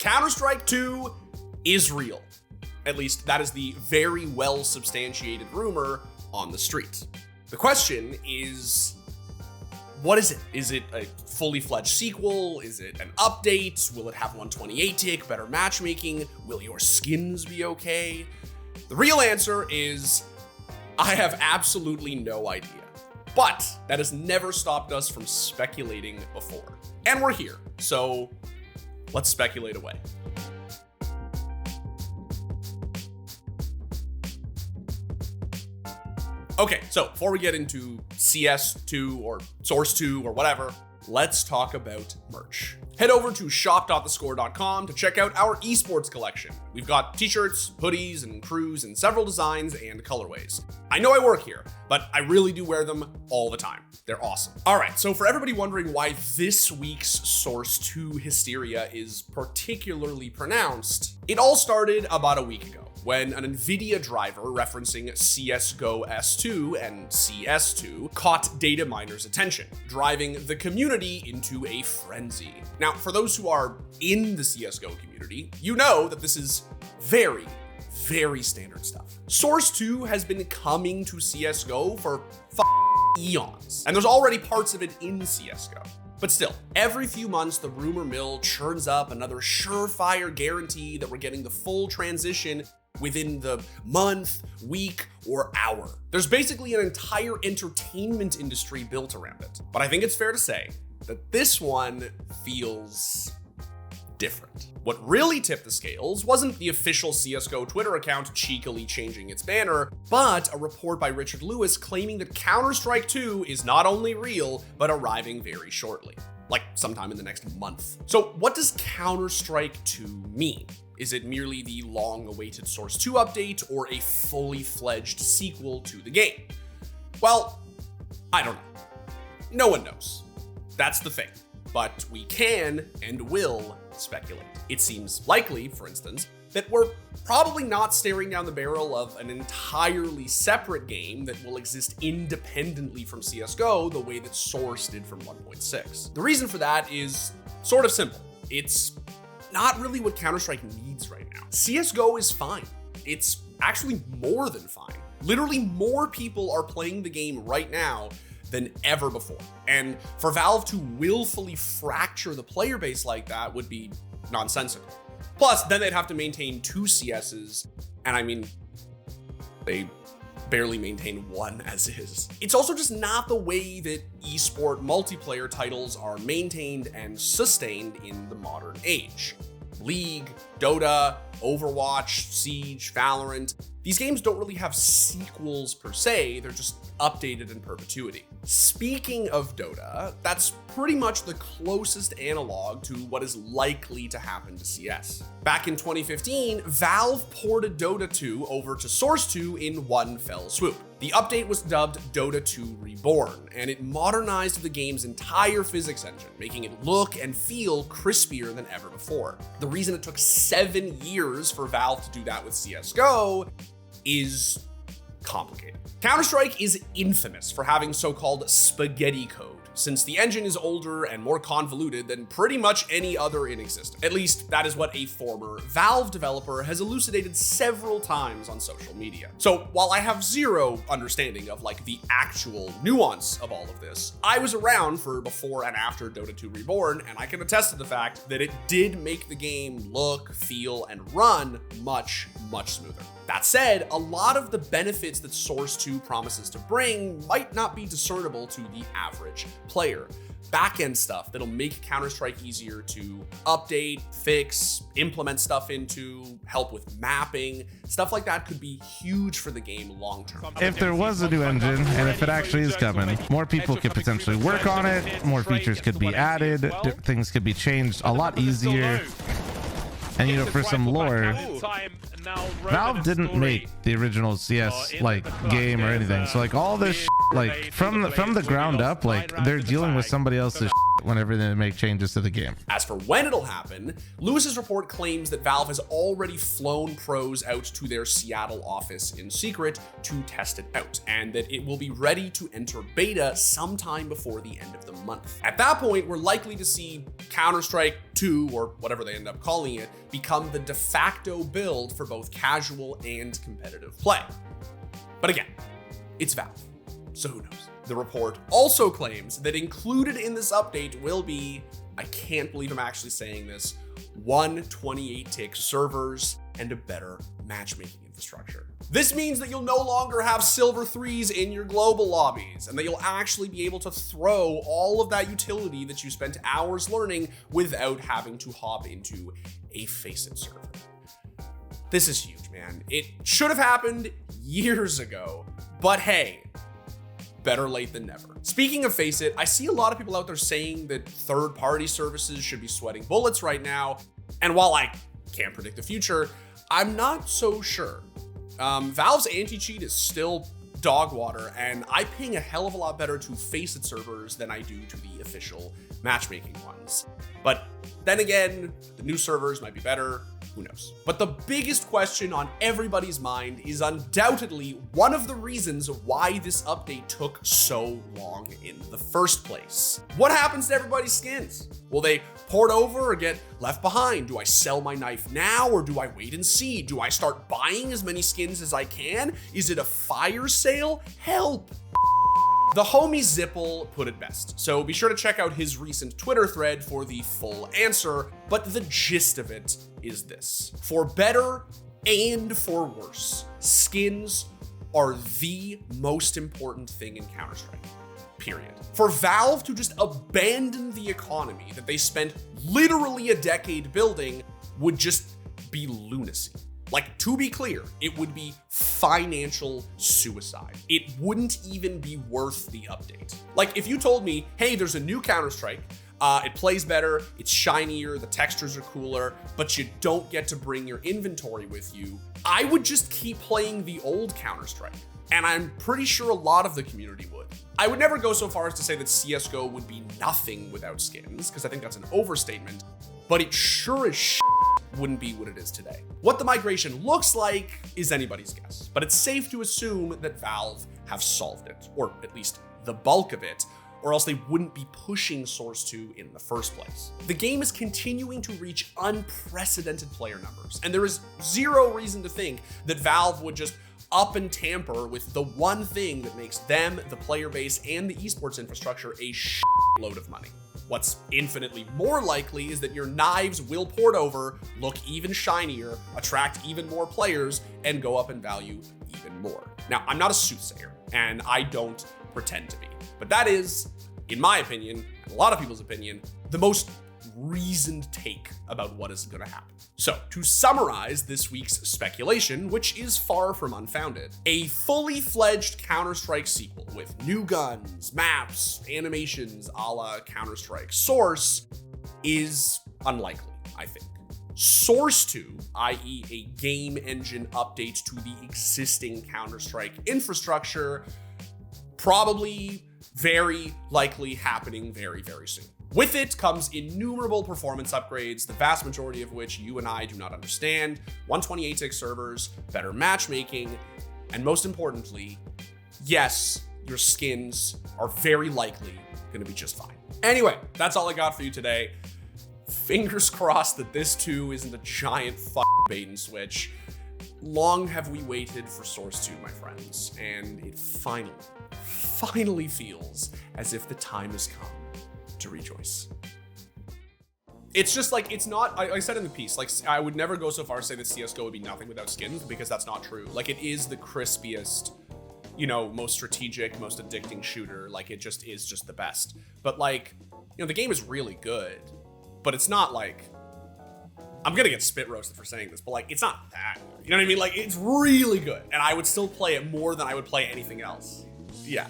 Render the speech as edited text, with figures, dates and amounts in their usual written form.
Counter-Strike 2 is real. At least that is the very well substantiated rumor on the street. The question is, what is it? Is it a fully fledged sequel? Is it an update? Will it have 128 tick, better matchmaking? Will your skins be okay? The real answer is, I have absolutely no idea. But that has never stopped us from speculating before. And we're here, so let's speculate away. Okay, so before we get into CS2 or Source 2 or whatever, let's talk about merch. Head over to shop.thescore.com to check out our esports collection. We've got t-shirts, hoodies, and crews in several designs and colorways. I know I work here, but I really do wear them all the time. They're awesome. All right, so for everybody wondering why this week's Source 2 hysteria is particularly pronounced, it all started about a week ago, when an NVIDIA driver referencing CSGO S2 and CS2 caught data miners' attention, driving the community into a frenzy. Now, for those who are in the CSGO community, you know that this is very standard stuff. Source 2 has been coming to CSGO for eons, and there's already parts of it in CSGO. But still, every few months, the rumor mill churns up another surefire guarantee that we're getting the full transition within the month, week, or hour. There's basically an entire entertainment industry built around it. But I think it's fair to say that this one feels different. What really tipped the scales wasn't the official CSGO Twitter account cheekily changing its banner, but a report by Richard Lewis claiming that Counter-Strike 2 is not only real, but arriving very shortly, like sometime in the next month. So what does Counter-Strike 2 mean? Is it merely the long-awaited Source 2 update or a fully fledged sequel to the game? Well, I don't know. No one knows. That's the thing. But we can and will speculate. It seems likely, for instance, that we're probably not staring down the barrel of an entirely separate game that will exist independently from CSGO the way that Source did from 1.6. The reason for that is sort of simple. It's not really what Counter-Strike needs right now. CSGO is fine. It's actually more than fine. Literally more people are playing the game right now than ever before. And for Valve to willfully fracture the player base like that would be nonsensical. Plus, then they'd have to maintain 2 CSs, and I mean, they barely maintain 1 as is. It's also just not the way that esport multiplayer titles are maintained and sustained in the modern age. League, Dota, Overwatch, Siege, Valorant, these games don't really have sequels per se, they're just updated in perpetuity. Speaking of Dota, that's pretty much the closest analog to what is likely to happen to CS. Back in 2015, Valve ported Dota 2 over to Source 2 in one fell swoop. The update was dubbed Dota 2 Reborn, and it modernized the game's entire physics engine, making it look and feel crispier than ever before. The reason it took 7 years for Valve to do that with CSGO is complicated. Counter-Strike is infamous for having so-called spaghetti code, since the engine is older and more convoluted than pretty much any other in existence. At least, that is what a former Valve developer has elucidated several times on social media. So while I have zero understanding of like the actual nuance of all of this, I was around for before and after Dota 2 Reborn, and I can attest to the fact that it did make the game look, feel, and run much smoother. That said, a lot of the benefits that Source 2 promises to bring might not be discernible to the average player. Backend stuff that'll make Counter-Strike easier to update, fix, implement stuff into, help with mapping, stuff like that could be huge for the game long term. If there was a new engine, and if it actually is coming, more people could potentially work on it, more features could be added, things could be changed a lot easier. And you know, for some lore, Valve didn't make the original CS like game or anything, so like all this like from the ground up, like they're dealing with somebody else's whenever they make changes to the game. As for when it'll happen, Lewis's report claims that Valve has already flown pros out to their Seattle office in secret to test it out, and that it will be ready to enter beta sometime before the end of the month. At that point, we're likely to see Counter-Strike 2, or whatever they end up calling it, become the de facto build for both casual and competitive play. But again, it's Valve, so who knows? The report also claims that included in this update will be, I can't believe I'm actually saying this, 128-tick servers and a better matchmaking infrastructure. This means that you'll no longer have silver 3s in your global lobbies, and that you'll actually be able to throw all of that utility that you spent hours learning without having to hop into a FACEIT server. This is huge, man. It should have happened years ago, but hey, better late than never. Speaking of FACEIT, I see a lot of people out there saying that third-party services should be sweating bullets right now, and while I can't predict the future, I'm not so sure. Valve's anti-cheat is still dog water, and I ping a hell of a lot better to FACEIT servers than I do to the official matchmaking ones. But then again, the new servers might be better. Who knows? But the biggest question on everybody's mind is undoubtedly one of the reasons why this update took so long in the first place. What happens to everybody's skins? Will they port over or get left behind? Do I sell my knife now or do I wait and see? Do I start buying as many skins as I can? Is it a fire sale? Help! The homie Zipple put it best, so be sure to check out his recent Twitter thread for the full answer, but the gist of it is this. For better and for worse, skins are the most important thing in Counter-Strike, period. For Valve to just abandon the economy that they spent literally a decade building would just be lunacy. Like, to be clear, it would be financial suicide. It wouldn't even be worth the update. Like, if you told me, hey, there's a new Counter-Strike, it plays better, it's shinier, the textures are cooler, but you don't get to bring your inventory with you, I would just keep playing the old Counter-Strike. And I'm pretty sure a lot of the community would. I would never go so far as to say that CSGO would be nothing without skins, because I think that's an overstatement, but it sure as shit wouldn't be what it is today. What the migration looks like is anybody's guess, but it's safe to assume that Valve have solved it, or at least the bulk of it, or else they wouldn't be pushing Source 2 in the first place. The game is continuing to reach unprecedented player numbers, and there is zero reason to think that Valve would just up and tamper with the one thing that makes them, the player base, and the esports infrastructure a load of money. What's infinitely more likely is that your knives will port over, look even shinier, attract even more players, and go up in value even more. Now, I'm not a soothsayer, and I don't pretend to be, but that is, in my opinion, and a lot of people's opinion, the most reasoned take about what is going to happen. So, to summarize this week's speculation, which is far from unfounded, a fully fledged Counter-Strike sequel with new guns, maps, animations a la Counter-Strike Source is unlikely, I think. Source 2, i.e. a game engine update to the existing Counter-Strike infrastructure, probably very likely happening very, very soon. With it comes innumerable performance upgrades, the vast majority of which you and I do not understand, 128-tick servers, better matchmaking, and most importantly, yes, your skins are very likely going to be just fine. Anyway, that's all I got for you today. Fingers crossed that this too isn't a giant bait and switch. Long have we waited for Source 2, my friends, and it finally feels as if the time has come to rejoice. It's just like, it's not, I said in the piece, like, I would never go so far as to say that CSGO would be nothing without skins, because that's not true. Like, it is the crispiest, you know, most strategic, most addicting shooter. Like, it just is just the best. But like, you know, the game is really good, but it's not like, I'm gonna get spit roasted for saying this, but like, it's not that good. You know what I mean? Like, it's really good, and I would still play it more than I would play anything else. Yeah.